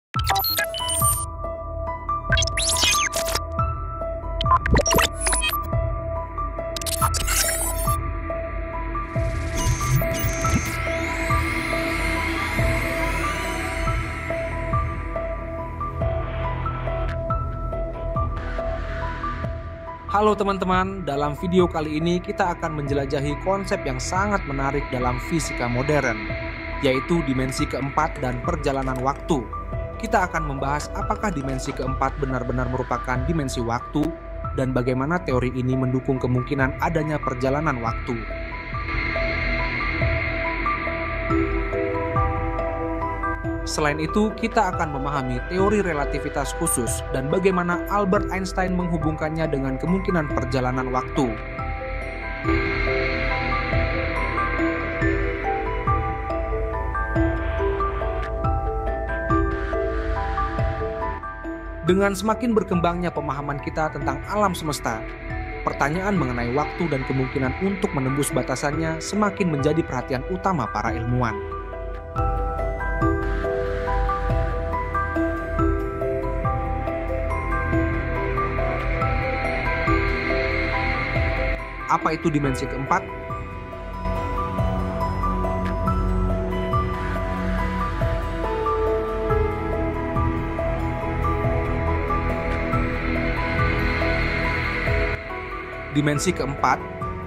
Halo teman-teman, dalam video kali ini kita akan menjelajahi konsep yang sangat menarik dalam fisika modern, yaitu dimensi keempat dan perjalanan waktu. Kita akan membahas apakah dimensi keempat benar-benar merupakan dimensi waktu, dan bagaimana teori ini mendukung kemungkinan adanya perjalanan waktu. Selain itu, kita akan memahami teori relativitas khusus dan bagaimana Albert Einstein menghubungkannya dengan kemungkinan perjalanan waktu. Dengan semakin berkembangnya pemahaman kita tentang alam semesta, pertanyaan mengenai waktu dan kemungkinan untuk menembus batasannya semakin menjadi perhatian utama para ilmuwan. Apa itu dimensi keempat? Dimensi keempat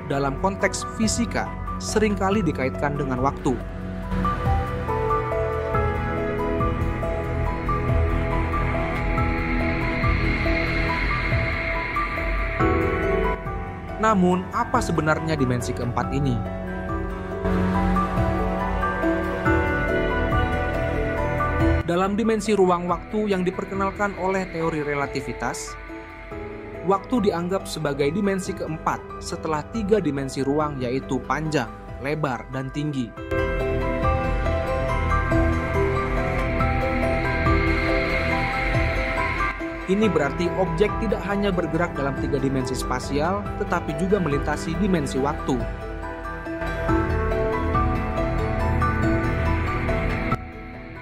dalam konteks fisika seringkali dikaitkan dengan waktu. Namun, apa sebenarnya dimensi keempat ini? Dalam dimensi ruang waktu yang diperkenalkan oleh teori relativitas, waktu dianggap sebagai dimensi keempat setelah tiga dimensi ruang, yaitu panjang, lebar, dan tinggi. Ini berarti objek tidak hanya bergerak dalam tiga dimensi spasial, tetapi juga melintasi dimensi waktu.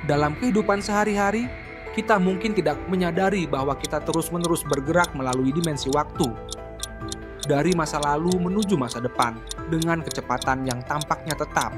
Dalam kehidupan sehari-hari, kita mungkin tidak menyadari bahwa kita terus-menerus bergerak melalui dimensi waktu. Dari masa lalu menuju masa depan, dengan kecepatan yang tampaknya tetap.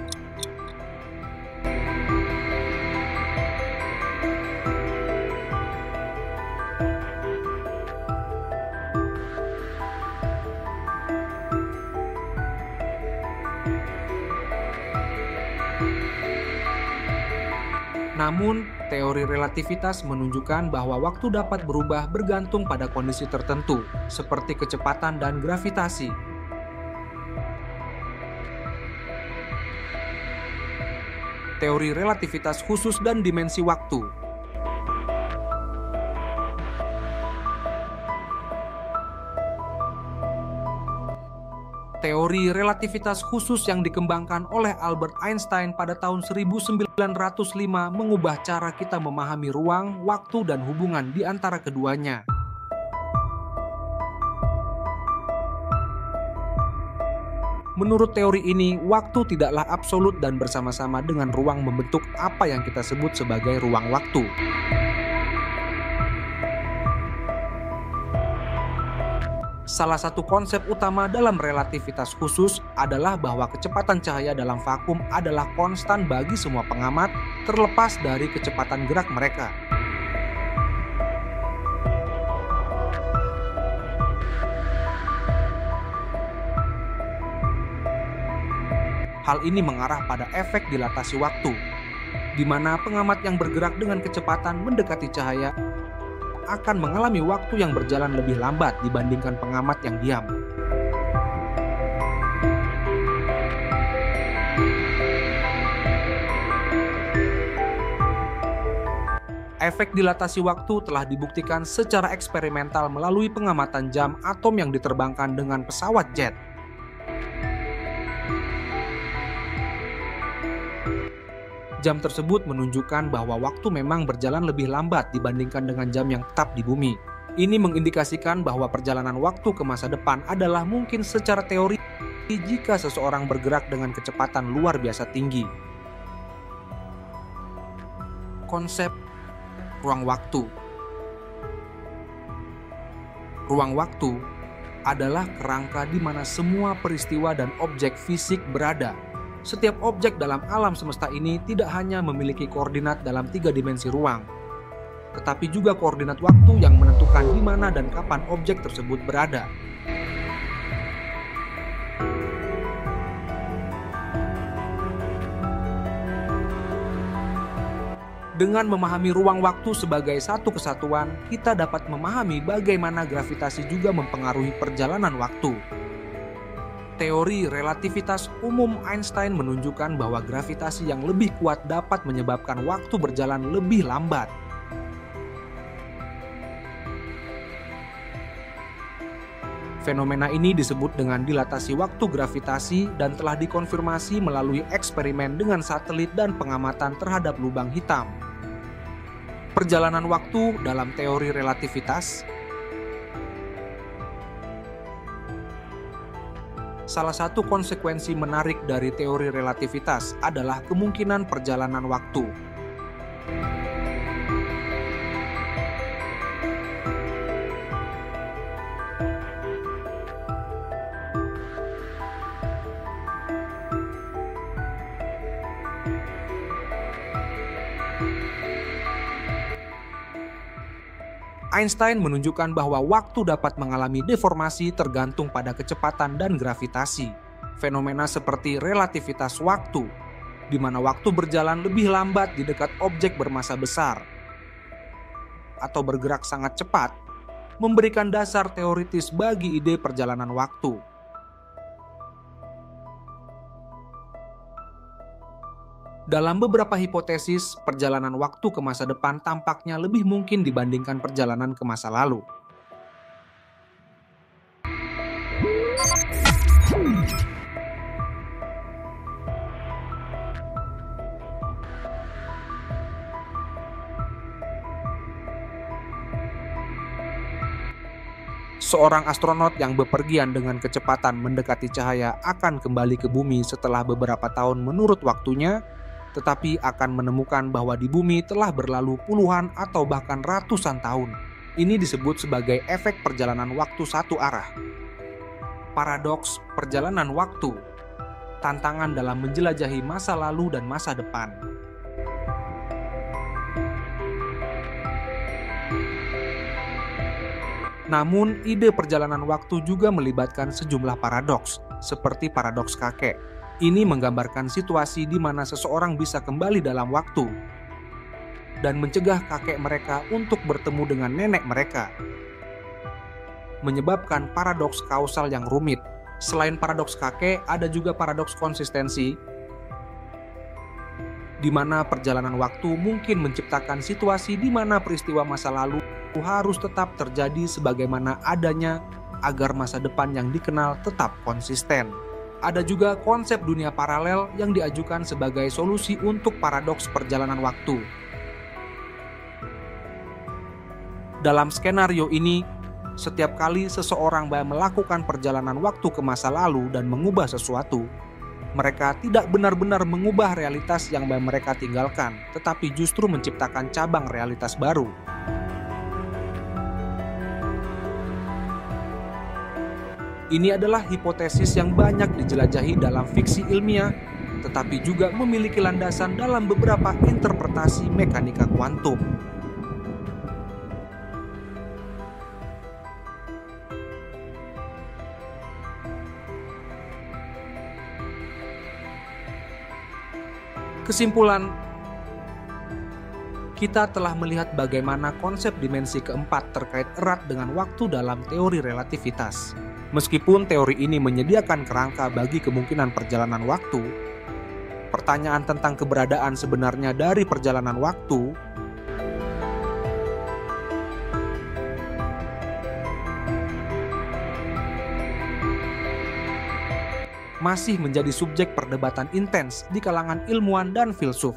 Namun, teori relativitas menunjukkan bahwa waktu dapat berubah bergantung pada kondisi tertentu, seperti kecepatan dan gravitasi. Teori relativitas khusus dan dimensi waktu. Teori relativitas khusus yang dikembangkan oleh Albert Einstein pada tahun 1905 mengubah cara kita memahami ruang, waktu, dan hubungan di antara keduanya. Menurut teori ini, waktu tidaklah absolut dan bersama-sama dengan ruang membentuk apa yang kita sebut sebagai ruang waktu. Salah satu konsep utama dalam relativitas khusus adalah bahwa kecepatan cahaya dalam vakum adalah konstan bagi semua pengamat, terlepas dari kecepatan gerak mereka. Hal ini mengarah pada efek dilatasi waktu, di mana pengamat yang bergerak dengan kecepatan mendekati cahaya akan mengalami waktu yang berjalan lebih lambat dibandingkan pengamat yang diam. Efek dilatasi waktu telah dibuktikan secara eksperimental melalui pengamatan jam atom yang diterbangkan dengan pesawat jet. Jam tersebut menunjukkan bahwa waktu memang berjalan lebih lambat dibandingkan dengan jam yang tetap di bumi. Ini mengindikasikan bahwa perjalanan waktu ke masa depan adalah mungkin secara teori jika seseorang bergerak dengan kecepatan luar biasa tinggi. Konsep Ruang waktu. Ruang waktu adalah kerangka di mana semua peristiwa dan objek fisik berada. Setiap objek dalam alam semesta ini tidak hanya memiliki koordinat dalam 3 dimensi ruang, tetapi juga koordinat waktu yang menentukan di mana dan kapan objek tersebut berada. Dengan memahami ruang waktu sebagai satu kesatuan, kita dapat memahami bagaimana gravitasi juga mempengaruhi perjalanan waktu. Teori relativitas umum Einstein menunjukkan bahwa gravitasi yang lebih kuat dapat menyebabkan waktu berjalan lebih lambat. Fenomena ini disebut dengan dilatasi waktu gravitasi dan telah dikonfirmasi melalui eksperimen dengan satelit dan pengamatan terhadap lubang hitam. Perjalanan waktu dalam teori relativitas. Salah satu konsekuensi menarik dari teori relativitas adalah kemungkinan perjalanan waktu. Einstein menunjukkan bahwa waktu dapat mengalami deformasi tergantung pada kecepatan dan gravitasi. Fenomena seperti relativitas waktu, di mana waktu berjalan lebih lambat di dekat objek bermassa besar atau bergerak sangat cepat, memberikan dasar teoritis bagi ide perjalanan waktu. Dalam beberapa hipotesis, perjalanan waktu ke masa depan tampaknya lebih mungkin dibandingkan perjalanan ke masa lalu. Seorang astronot yang bepergian dengan kecepatan mendekati cahaya akan kembali ke bumi setelah beberapa tahun menurut waktunya, tetapi akan menemukan bahwa di bumi telah berlalu puluhan atau bahkan ratusan tahun. Ini disebut sebagai efek perjalanan waktu satu arah. Paradoks perjalanan waktu, tantangan dalam menjelajahi masa lalu dan masa depan. Namun, ide perjalanan waktu juga melibatkan sejumlah paradoks, seperti paradoks kakek. Ini menggambarkan situasi di mana seseorang bisa kembali dalam waktu dan mencegah kakek mereka untuk bertemu dengan nenek mereka, menyebabkan paradoks kausal yang rumit. Selain paradoks kakek, ada juga paradoks konsistensi, di mana perjalanan waktu mungkin menciptakan situasi di mana peristiwa masa lalu harus tetap terjadi sebagaimana adanya agar masa depan yang dikenal tetap konsisten. Ada juga konsep dunia paralel yang diajukan sebagai solusi untuk paradoks perjalanan waktu. Dalam skenario ini, setiap kali seseorang melakukan perjalanan waktu ke masa lalu dan mengubah sesuatu, mereka tidak benar-benar mengubah realitas yang mereka tinggalkan, tetapi justru menciptakan cabang realitas baru. Ini adalah hipotesis yang banyak dijelajahi dalam fiksi ilmiah, tetapi juga memiliki landasan dalam beberapa interpretasi mekanika kuantum. Kesimpulan, kita telah melihat bagaimana konsep dimensi keempat terkait erat dengan waktu dalam teori relativitas. Meskipun teori ini menyediakan kerangka bagi kemungkinan perjalanan waktu, pertanyaan tentang keberadaan sebenarnya dari perjalanan waktu masih menjadi subjek perdebatan intens di kalangan ilmuwan dan filsuf.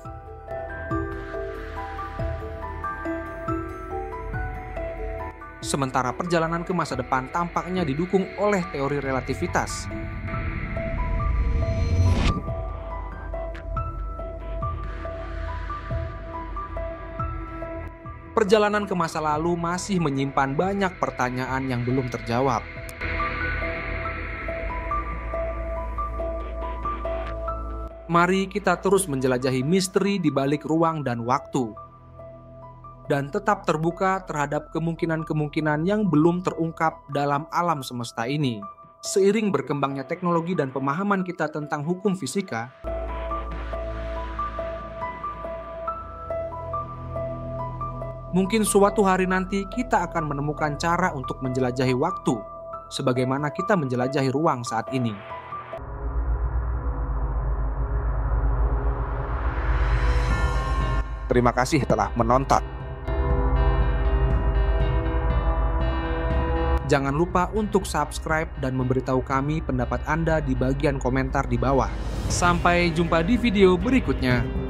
Sementara perjalanan ke masa depan tampaknya didukung oleh teori relativitas. Perjalanan ke masa lalu masih menyimpan banyak pertanyaan yang belum terjawab. Mari kita terus menjelajahi misteri di balik ruang dan waktu, dan tetap terbuka terhadap kemungkinan-kemungkinan yang belum terungkap dalam alam semesta ini. Seiring berkembangnya teknologi dan pemahaman kita tentang hukum fisika, mungkin suatu hari nanti kita akan menemukan cara untuk menjelajahi waktu, sebagaimana kita menjelajahi ruang saat ini. Terima kasih telah menonton. Jangan lupa untuk subscribe dan memberitahu kami pendapat Anda di bagian komentar di bawah. Sampai jumpa di video berikutnya.